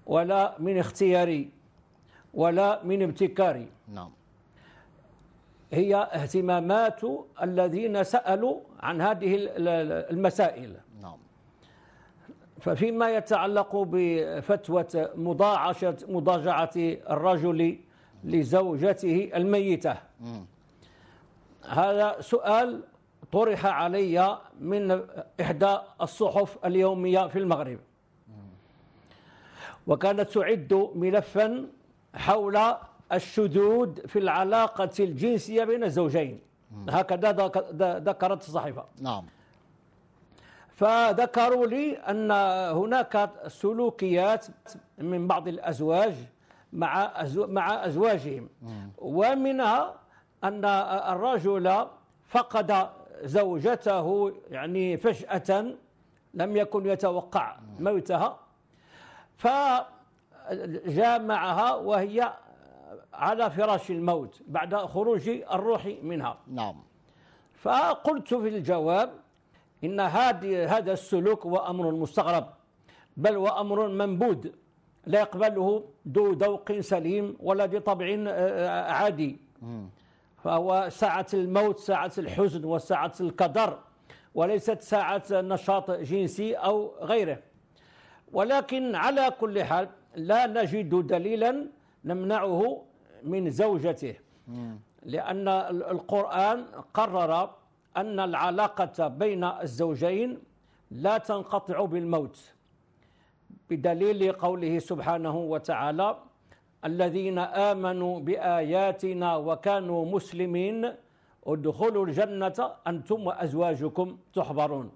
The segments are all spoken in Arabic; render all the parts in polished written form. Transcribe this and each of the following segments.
ولا من اختياري ولا من ابتكاري. نعم. هي اهتمامات الذين سألوا عن هذه المسائل. نعم. ففيما يتعلق بفتوى مضاجعة الرجل لزوجته الميتة، هذا سؤال طرح علي من إحدى الصحف اليومية في المغرب، وكانت تعد ملفا حول الشذوذ في العلاقة الجنسية بين الزوجين، هكذا ذكرت الصحيفة. نعم. فذكروا لي أن هناك سلوكيات من بعض الأزواج مع أزواجهم، ومنها أن الرجل فقد زوجته يعني فجأة، لم يكن يتوقع موتها، فجاء معها وهي على فراش الموت بعد خروج الروح منها. نعم. فقلت في الجواب إن هذا السلوك هو أمر مستغرب، بل وأمر منبوذ لا يقبله ذو ذوق سليم ولا ذي طبع عادي. فهو ساعة الموت، ساعة الحزن وساعة القدر، وليست ساعة نشاط جنسي أو غيره. ولكن على كل حال لا نجد دليلا نمنعه من زوجته، لأن القرآن قرر أن العلاقة بين الزوجين لا تنقطع بالموت، بدليل قوله سبحانه وتعالى: الذين آمنوا بآياتنا وكانوا مسلمين ادخلوا الجنة أنتم وأزواجكم تحبرون.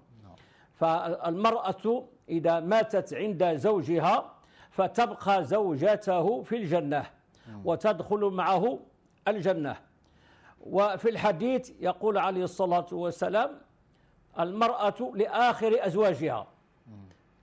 فالمرأة إذا ماتت عند زوجها فتبقى زوجته في الجنة وتدخل معه الجنة. وفي الحديث يقول عليه الصلاة والسلام: المرأة لآخر أزواجها،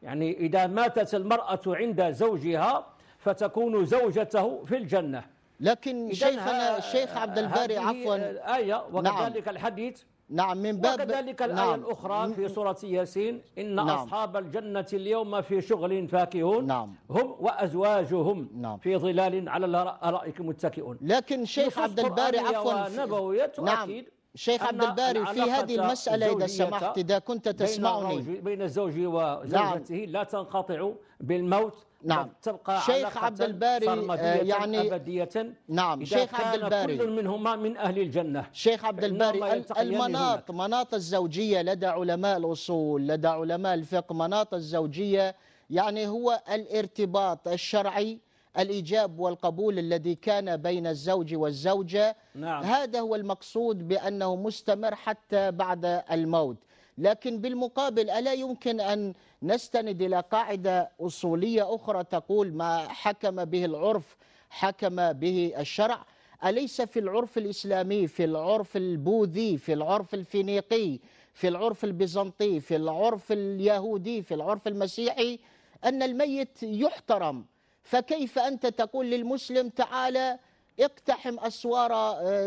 يعني إذا ماتت المرأة عند زوجها فتكون زوجته في الجنة. لكن شيخنا الشيخ عبد الباري عفوا آية، وكذلك نعم. الحديث، نعم، من باب وكذلك الآية نعم. الأخرى في سورة ياسين: إن نعم. أصحاب الجنة اليوم في شغل فاكهون، نعم. هم وأزواجهم نعم. في ظلال على الأرائك متكئون. لكن شيخ عبد الباري عفوا نبوية نعم. شيخ عبد الباري في هذه المسألة إذا سمحت، إذا كنت تسمعني، بين الزوج وزوجته نعم. لا تنقطع بالموت، نعم. تبقى شيخ عبد الباري يعني أبدية. نعم. شيخ عبد الباري كل منهما من أهل الجنة. شيخ عبد الباري مناط الزوجية لدى علماء الأصول، لدى علماء الفقه، مناط الزوجية يعني هو الارتباط الشرعي، الإيجاب والقبول الذي كان بين الزوج والزوجة. نعم. هذا هو المقصود بأنه مستمر حتى بعد الموت. لكن بالمقابل ألا يمكن أن نستند إلى قاعدة أصولية أخرى تقول: ما حكم به العرف حكم به الشرع؟ أليس في العرف الإسلامي، في العرف البوذي، في العرف الفينيقي، في العرف البيزنطي، في العرف اليهودي، في العرف المسيحي أن الميت يحترم؟ فكيف أنت تقول للمسلم: تعال اقتحم أسوار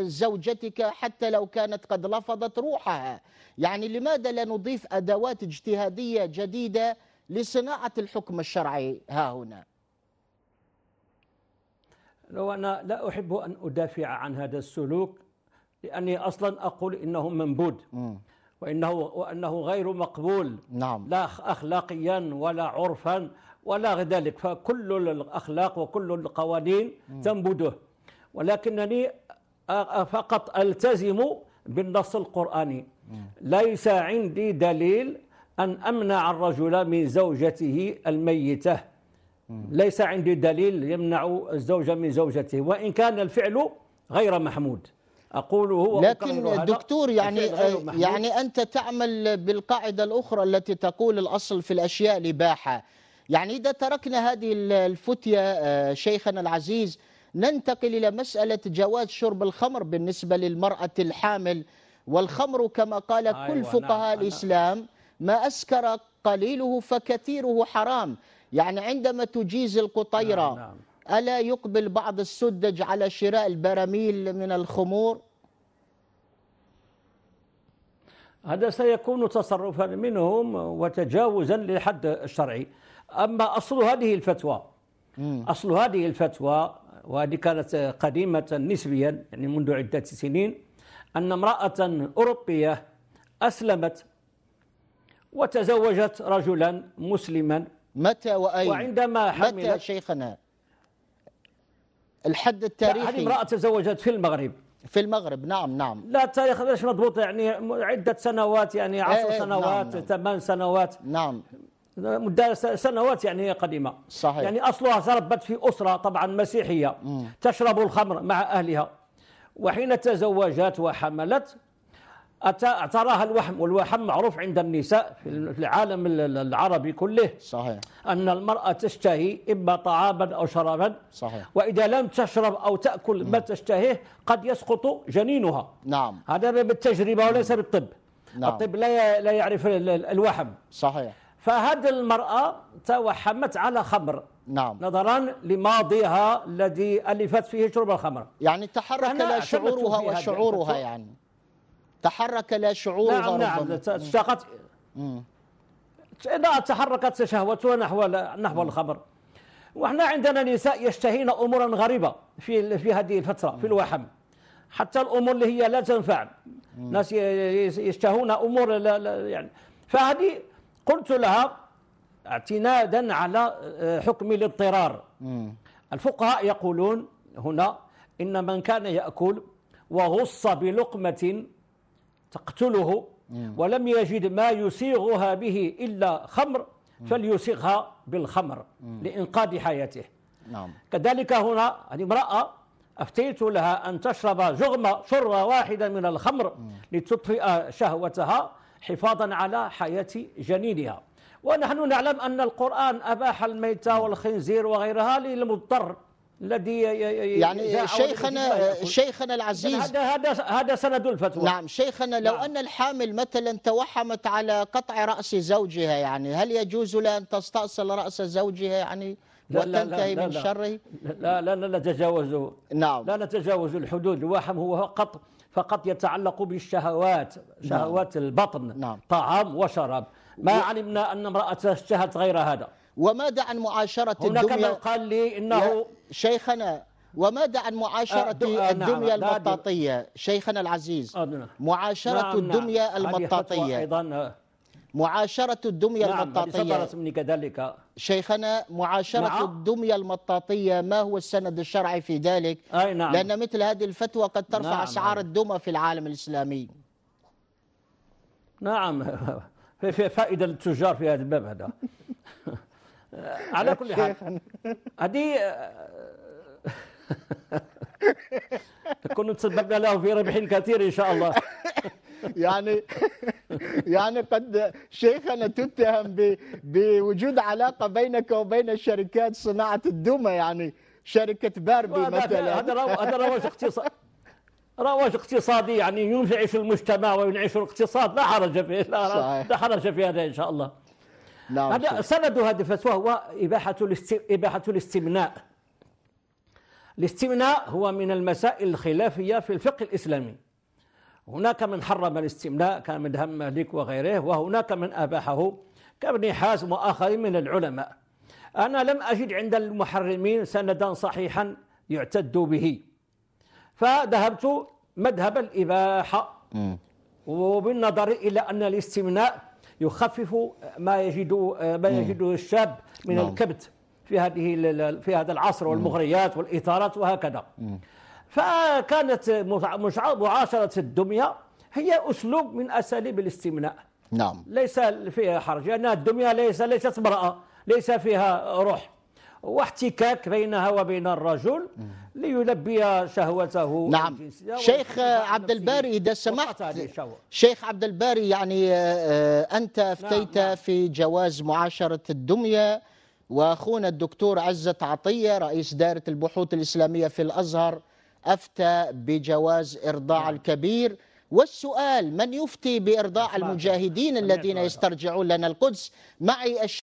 زوجتك حتى لو كانت قد لفظت روحها؟ يعني لماذا لا نضيف أدوات اجتهادية جديدة لصناعة الحكم الشرعي ها هنا؟ لو أنا لا أحب أن أدافع عن هذا السلوك، لأني أصلا أقول إنه منبوذ وأنه غير مقبول. نعم. لا أخلاقيا ولا عرفا ولا غير ذلك، فكل الأخلاق وكل القوانين تنبذه. ولكنني فقط ألتزم بالنص القرآني. ليس عندي دليل أن أمنع الرجل من زوجته الميتة، ليس عندي دليل يمنع الزوج من زوجته، وإن كان الفعل غير محمود أقوله. لكن دكتور يعني أنت تعمل بالقاعدة الأخرى التي تقول الأصل في الأشياء الإباحة. يعني إذا تركنا هذه الفتية شيخنا العزيز ننتقل إلى مسألة جواز شرب الخمر بالنسبة للمرأة الحامل. والخمر كما قال كل فقهاء الإسلام: ما أسكر قليله فكثيره حرام. يعني عندما تجيز القطيرة ألا يقبل بعض السدج على شراء البراميل من الخمور؟ هذا سيكون تصرفا منهم وتجاوزا للحد الشرعي. أما أصل هذه الفتوى أصل هذه الفتوى، وهذه كانت قديمة نسبيا يعني منذ عدة سنين، أن امرأة أوروبية أسلمت وتزوجت رجلا مسلما. متى وأين؟ وعندما حملت. متى شيخنا الحد هذه التاريخي؟ امرأة تزوجت في المغرب. في المغرب، نعم نعم. لا التاريخ ليش مضبوط، يعني عدة سنوات، يعني 10 سنوات، نعم. 8 سنوات، نعم مدة سنوات يعني قديمة. صحيح. يعني أصلها تربت في أسرة طبعا مسيحية تشرب الخمر مع أهلها، وحين تزوجت وحملت اعتراها الوحم، والوحم معروف عند النساء في العالم العربي كله. صحيح. أن المرأة تشتهي إما طعاما أو شرابا. صحيح. وإذا لم تشرب أو تأكل ما تشتهيه قد يسقط جنينها. نعم. هذا بالتجربة وليس بالطب. نعم. الطب لا يعرف الوحم. صحيح. فهذه المرأة توحمت على خمر. نعم. نظرا لماضيها الذي ألفت فيه شرب الخمر. يعني تحرك لا شعورها وشعورها، يعني تحرك لا شعورها. نعم اشتاقت. لا تحركت شهوتها نحو الخمر. وإحنا عندنا نساء يشتهين أمورا غريبة في هذه الفترة في الوحم، حتى الأمور اللي هي لا تنفع. ناس يشتهون أمور لا يعني. فهذه قلت لها اعتنادا على حكم الاضطرار. الفقهاء يقولون هنا إن من كان يأكل وغص بلقمة تقتله ولم يجد ما يسيغها به إلا خمر فليسيغها بالخمر لإنقاذ حياته. نعم. كذلك هنا هذه امرأة أفتيت لها أن تشرب شرة واحدة من الخمر لتطفئ شهوتها حفاظا على حياة جنينها. ونحن نعلم أن القرآن أباح الميتة والخنزير وغيرها للمضطر الذي يعني شيخنا العزيز، هذا سند الفتوى. نعم شيخنا، لو أن الحامل مثلا توحمت على قطع رأس زوجها، يعني هل يجوز لها أن تستأصل رأس زوجها يعني وتنتهي من شره؟ لا نتجاوز. نعم. لا نتجاوز الحدود. الوحم هو فقط يتعلق بالشهوات، شهوات البطن. نعم. طعام وشراب. ما علمنا أن امرأة اشتهت غير هذا. وماذا عن معاشرة الدمية؟ هناك من قال لي إنه شيخنا، وماذا عن معاشرة الدمية المطاطية شيخنا العزيز؟ معاشرة الدمية المطاطية أيضا. معاشرة الدمية المطاطية صدرت مني كذلك شيخنا. معاشرة الدمية المطاطية، ما هو السند الشرعي في ذلك؟ نعم. لأن مثل هذه الفتوى قد ترفع أسعار الدمى في العالم الإسلامي. نعم. في فائدة للتجار في هذا الباب هذا. على كل حال هذه كنا تسببنا له في ربح كثير إن شاء الله. يعني قد شيخنا تتهم بوجود علاقة بينك وبين شركات صناعة الدمى، يعني شركة باربي مثلا. هذا رواج اقتصادي، يعني ينعش المجتمع وينعش الاقتصاد، لا حرج فيه. لا حرج في هذا إن شاء الله. نعم. هذا سند هذه الفتوى هو إباحة الاستمناء. الاستمناء هو من المسائل الخلافية في الفقه الإسلامي. هناك من حرم الاستمناء كمذهب مالك وغيره، وهناك من أباحه كابن حازم وآخرين من العلماء. أنا لم أجد عند المحرمين سندا صحيحا يعتد به، فذهبت مذهب الإباحة، وبالنظر إلى أن الاستمناء يخفف ما يجده الشاب من الكبت في هذا العصر والمغريات والإثارات وهكذا. فكانت معاشرة الدمية هي أسلوب من أساليب الاستمناء. نعم. ليس فيها حرج، لأن الدمية ليست امرأة، ليس فيها روح واحتكاك بينها وبين الرجل ليلبي شهوته. نعم. شيخ عبد الباري إذا سمحت، شيخ عبد الباري، يعني أنت أفتيت في جواز معاشرة الدمية، وأخونا الدكتور عزت عطية رئيس دائرة البحوث الإسلامية في الأزهر أفتى بجواز إرضاع الكبير. والسؤال: من يفتي بإرضاع المجاهدين الذين يسترجعون لنا القدس؟ معي